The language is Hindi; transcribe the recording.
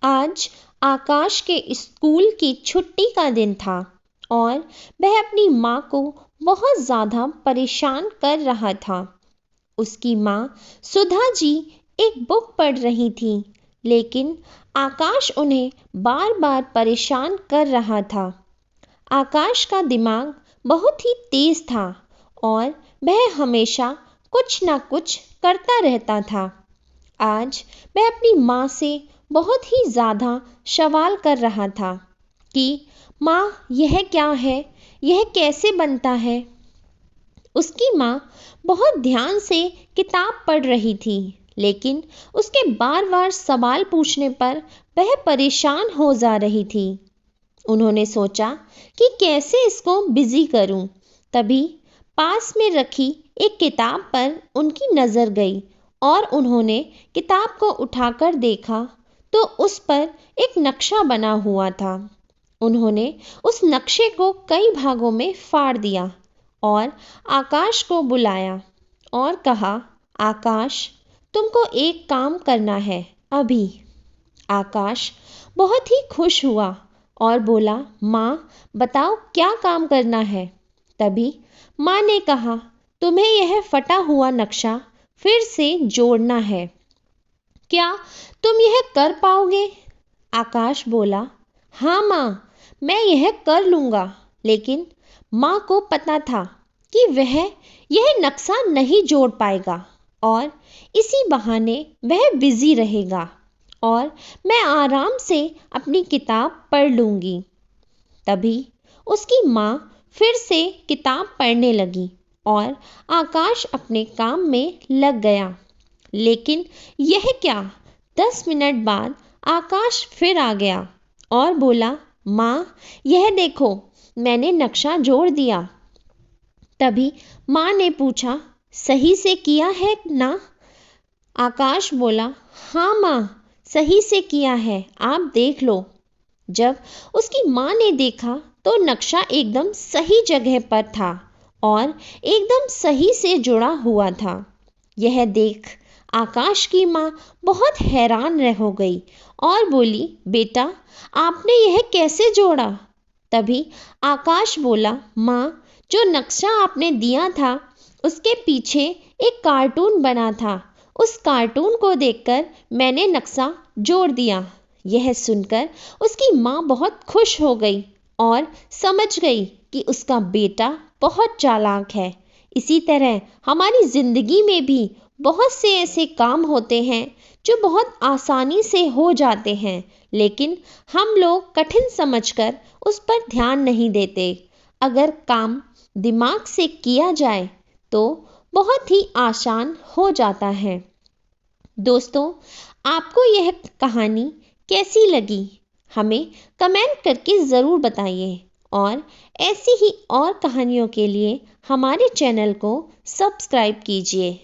आज आकाश के स्कूल की छुट्टी का दिन था और वह अपनी माँ को बहुत ज़्यादा परेशान कर रहा था। उसकी माँ सुधा जी एक बुक पढ़ रही थी, लेकिन आकाश उन्हें बार बार परेशान कर रहा था। आकाश का दिमाग बहुत ही तेज था और वह हमेशा कुछ ना कुछ करता रहता था। आज वह अपनी माँ से बहुत ही ज़्यादा सवाल कर रहा था कि माँ, यह क्या है, यह कैसे बनता है। उसकी माँ बहुत ध्यान से किताब पढ़ रही थी, लेकिन उसके बार बार सवाल पूछने पर वह परेशान हो जा रही थी। उन्होंने सोचा कि कैसे इसको बिजी करूं। तभी पास में रखी एक किताब पर उनकी नज़र गई और उन्होंने किताब को उठाकर देखा तो उस पर एक नक्शा बना हुआ था। उन्होंने उस नक्शे को कई भागों में फाड़ दिया और आकाश को बुलाया और कहा, आकाश, तुमको एक काम करना है अभी। आकाश बहुत ही खुश हुआ और बोला, माँ, बताओ क्या काम करना है। तभी माँ ने कहा, तुम्हें यह फटा हुआ नक्शा फिर से जोड़ना है। क्या तुम यह कर पाओगे? आकाश बोला, हाँ माँ, मैं यह कर लूँगा। लेकिन माँ को पता था कि वह यह नक्शा नहीं जोड़ पाएगा और इसी बहाने वह बिजी रहेगा और मैं आराम से अपनी किताब पढ़ लूँगी। तभी उसकी माँ फिर से किताब पढ़ने लगी और आकाश अपने काम में लग गया। लेकिन यह क्या, 10 मिनट बाद आकाश फिर आ गया और बोला, माँ, यह देखो, मैंने नक्शा जोड़ दिया। तभी माँ ने पूछा, सही से किया है ना? आकाश बोला, हाँ माँ, सही से किया है, आप देख लो। जब उसकी माँ ने देखा तो नक्शा एकदम सही जगह पर था और एकदम सही से जुड़ा हुआ था। यह देख आकाश की माँ बहुत हैरान रह हो गई और बोली, बेटा, आपने यह कैसे जोड़ा? तभी आकाश बोला, माँ, जो नक्शा आपने दिया था उसके पीछे एक कार्टून बना था। उस कार्टून को देखकर मैंने नक्शा जोड़ दिया। यह सुनकर उसकी माँ बहुत खुश हो गई और समझ गई कि उसका बेटा बहुत चालाक है। इसी तरह हमारी ज़िंदगी में भी बहुत से ऐसे काम होते हैं जो बहुत आसानी से हो जाते हैं, लेकिन हम लोग कठिन समझकर उस पर ध्यान नहीं देते। अगर काम दिमाग से किया जाए तो बहुत ही आसान हो जाता है। दोस्तों, आपको यह कहानी कैसी लगी? हमें कमेंट करके ज़रूर बताइए और ऐसी ही और कहानियों के लिए हमारे चैनल को सब्सक्राइब कीजिए।